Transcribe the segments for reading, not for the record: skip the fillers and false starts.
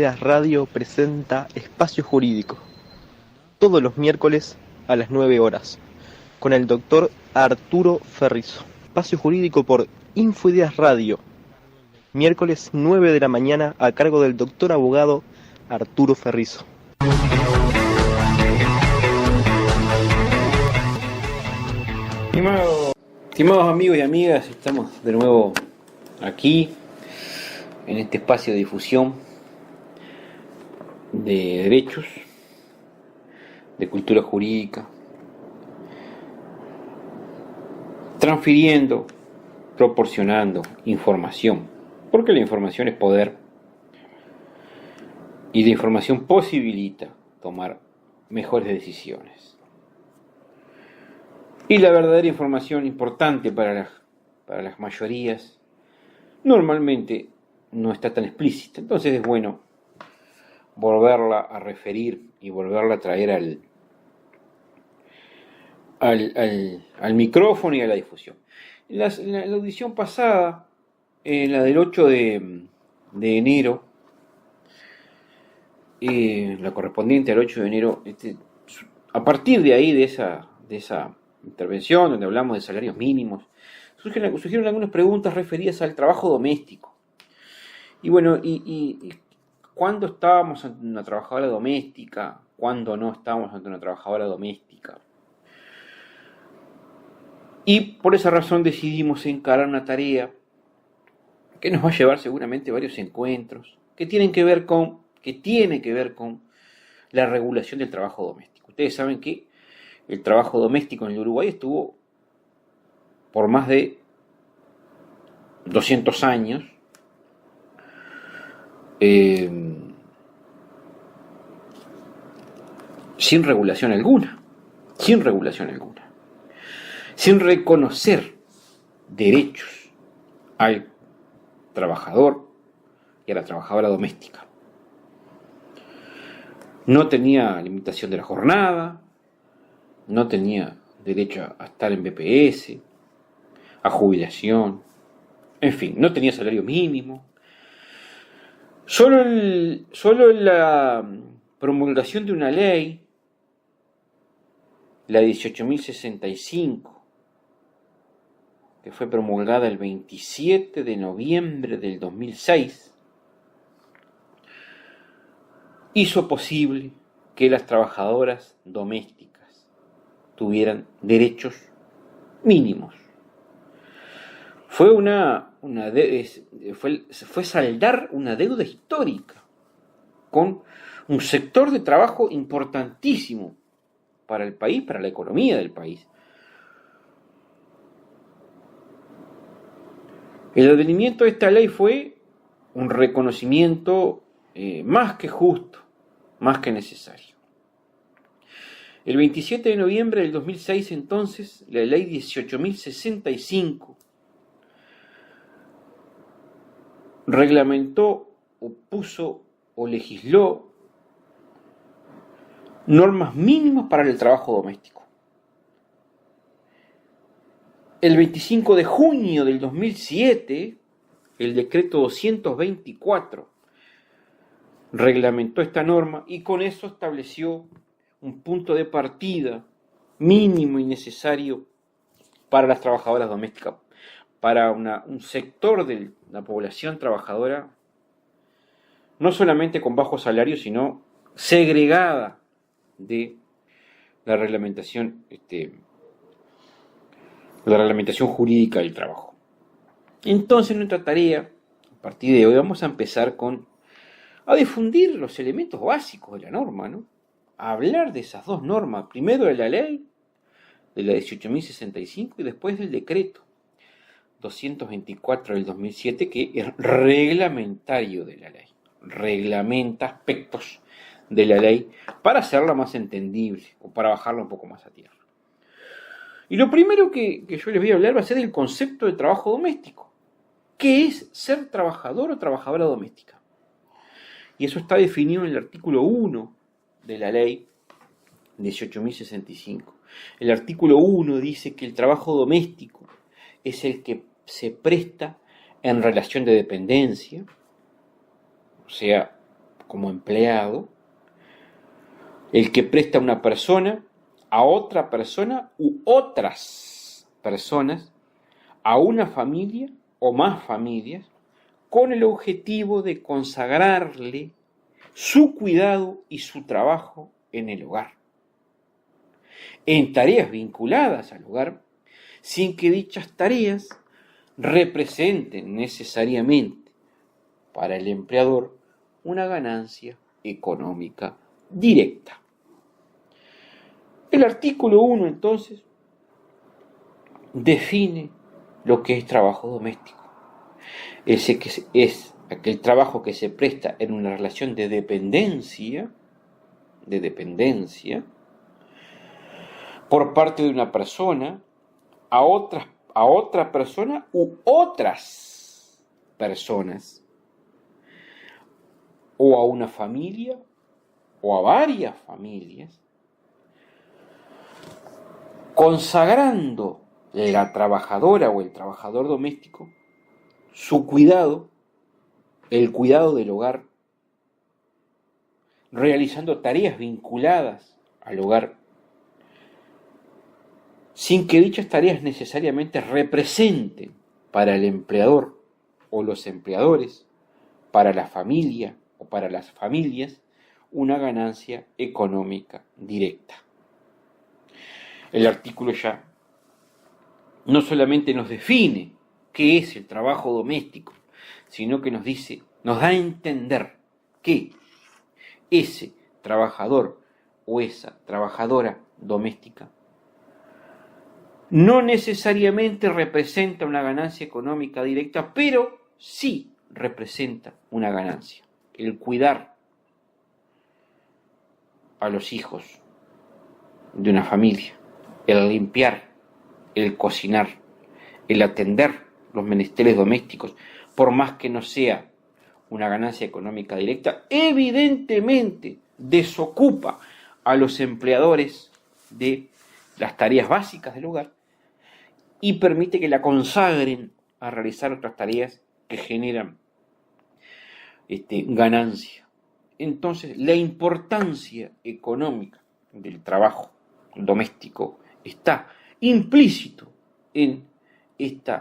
Infoideas Radio presenta Espacio Jurídico, todos los miércoles a las 9 horas, con el doctor Arturo Ferrizo. Espacio Jurídico por Infoideas Radio, miércoles 9 de la mañana, a cargo del doctor abogado Arturo Ferrizo. Estimados amigos y amigas, estamos de nuevo aquí en este espacio de difusión de derechos, de cultura jurídica, transfiriendo, proporcionando información, porque la información es poder y la información posibilita tomar mejores decisiones. Y la verdadera información importante para las mayorías normalmente no está tan explícita. Entonces es bueno volverla a referir y volverla a traer al micrófono y a la difusión. En la audición pasada, en la del 8 de enero, la correspondiente al 8 de enero, a partir de ahí, de esa intervención donde hablamos de salarios mínimos, surgieron algunas preguntas referidas al trabajo doméstico. Y bueno, y ¿cuándo estábamos ante una trabajadora doméstica? ¿Cuándo no estábamos ante una trabajadora doméstica? Y por esa razón decidimos encarar una tarea que nos va a llevar seguramente varios encuentros, que tiene que ver con la regulación del trabajo doméstico. Ustedes saben que el trabajo doméstico en el Uruguay estuvo por más de 200 años sin regulación alguna, sin reconocer derechos al trabajador y a la trabajadora doméstica. No tenía limitación de la jornada, no tenía derecho a estar en BPS, a jubilación, en fin, no tenía salario mínimo. Solo la promulgación de una ley, la 18.065, que fue promulgada el 27 de noviembre del 2006, hizo posible que las trabajadoras domésticas tuvieran derechos mínimos. Fue saldar una deuda histórica con un sector de trabajo importantísimo para el país, para la economía del país. El advenimiento de esta ley fue un reconocimiento más que justo, más que necesario. El 27 de noviembre del 2006, entonces, la ley 18.065 reglamentó o puso o legisló normas mínimas para el trabajo doméstico. El 25 de junio del 2007, el decreto 224 reglamentó esta norma y con eso estableció un punto de partida mínimo y necesario para las trabajadoras domésticas, para un sector de la población trabajadora, no solamente con bajo salario, sino segregada de la reglamentación jurídica del trabajo. Entonces, nuestra tarea, a partir de hoy, vamos a empezar a difundir los elementos básicos de la norma, ¿no? A hablar de esas dos normas, primero de la ley, de la 18.065, y después del decreto 224 del 2007, que es reglamentario de la ley, reglamenta aspectos de la ley para hacerla más entendible o para bajarla un poco más a tierra. Y lo primero que yo les voy a hablar va a ser del concepto de trabajo doméstico. ¿Qué es ser trabajador o trabajadora doméstica? Y eso está definido en el artículo 1 de la ley 18.065. El artículo 1 dice que el trabajo doméstico es el que se presta en relación de dependencia, o sea, como empleado, el que presta una persona a otra persona u otras personas, a una familia o más familias, con el objetivo de consagrarle su cuidado y su trabajo en el hogar, en tareas vinculadas al hogar, sin que dichas tareas representen necesariamente para el empleador una ganancia económica directa. El artículo 1, entonces, define lo que es trabajo doméstico. Ese que es aquel trabajo que se presta en una relación de dependencia, por parte de una persona a otra persona u otras personas, o a una familia o a varias familias, consagrando la trabajadora o el trabajador doméstico su cuidado, el cuidado del hogar, realizando tareas vinculadas al hogar, sin que dichas tareas necesariamente representen para el empleador o los empleadores, para la familia o para las familias, una ganancia económica directa. El artículo ya no solamente nos define qué es el trabajo doméstico, sino que nos dice, nos da a entender que ese trabajador o esa trabajadora doméstica no necesariamente representa una ganancia económica directa, pero sí representa una ganancia. El cuidar a los hijos de una familia, el limpiar, el cocinar, el atender los menesteres domésticos, por más que no sea una ganancia económica directa, evidentemente desocupa a los empleadores de las tareas básicas del hogar y permite que la consagren a realizar otras tareas que generan ganancia. Entonces, la importancia económica del trabajo doméstico está implícito en este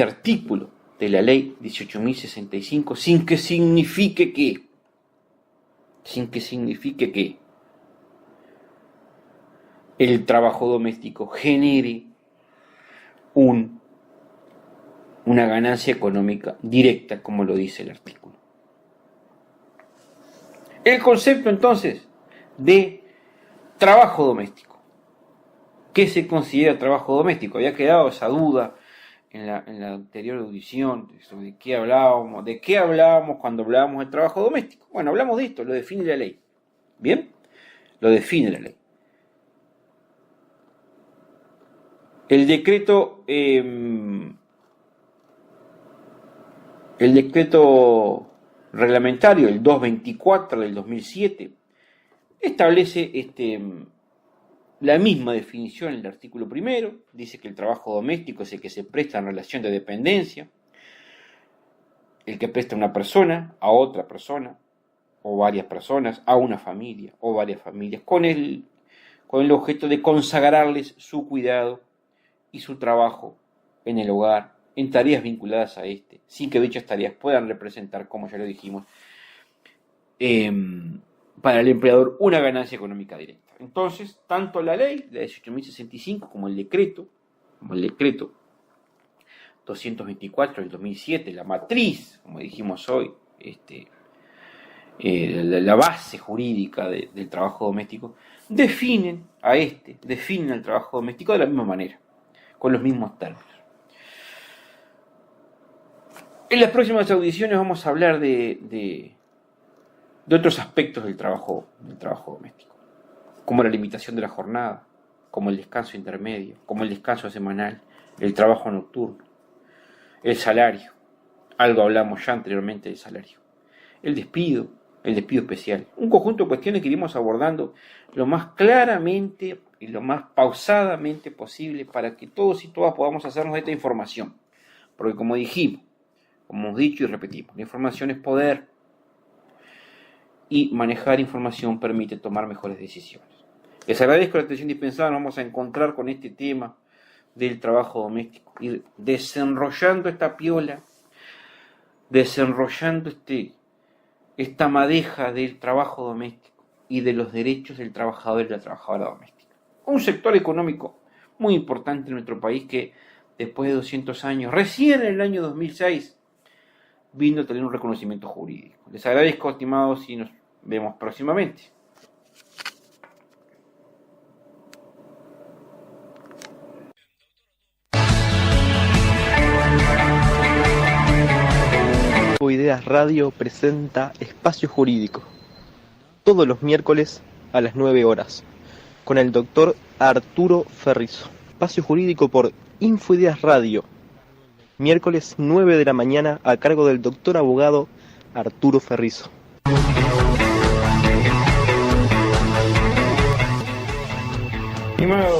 artículo de la ley 18.065, sin que signifique que el trabajo doméstico genere una ganancia económica directa, como lo dice el artículo. El concepto, entonces, de trabajo doméstico. ¿Qué se considera trabajo doméstico? Había quedado esa duda en la anterior audición sobre de qué hablábamos cuando hablábamos del trabajo doméstico. Bueno, hablamos de esto, lo define la ley. ¿Bien? Lo define la ley. El decreto reglamentario, el 224 del 2007, establece la misma definición en el artículo primero. Dice que el trabajo doméstico es el que se presta en relación de dependencia, el que presta una persona a otra persona, o varias personas, a una familia o varias familias, con el objeto de consagrarles su cuidado y su trabajo en el hogar, en tareas vinculadas a sin que dichas tareas puedan representar, como ya lo dijimos, para el empleador una ganancia económica directa. Entonces, tanto la ley, la 18.065, como el decreto 224 del 2007, la matriz, como dijimos hoy, la base jurídica del trabajo doméstico, definen al trabajo doméstico de la misma manera, con los mismos términos. En las próximas audiciones vamos a hablar de otros aspectos del trabajo doméstico, como la limitación de la jornada, como el descanso intermedio, como el descanso semanal, el trabajo nocturno, el salario, algo hablamos ya anteriormente del salario, el despido especial, un conjunto de cuestiones que iremos abordando lo más claramente y lo más pausadamente posible para que todos y todas podamos hacernos de esta información, porque como hemos dicho y repetimos, la información es poder. y manejar información permite tomar mejores decisiones. Les agradezco la atención dispensada. Nos vamos a encontrar con este tema del trabajo doméstico, ir desenrollando esta piola, desenrollando esta madeja del trabajo doméstico y de los derechos del trabajador y de la trabajadora doméstica. Un sector económico muy importante en nuestro país que después de 200 años, recién en el año 2006, vino a tener un reconocimiento jurídico. Les agradezco, estimados, y nos vemos próximamente. Ideas Radio presenta Espacio Jurídico, todos los miércoles a las 9 horas, con el doctor Arturo Ferrizo. Espacio Jurídico por Infoideas Radio, miércoles 9 de la mañana, a cargo del doctor abogado Arturo Ferrizo. Estimado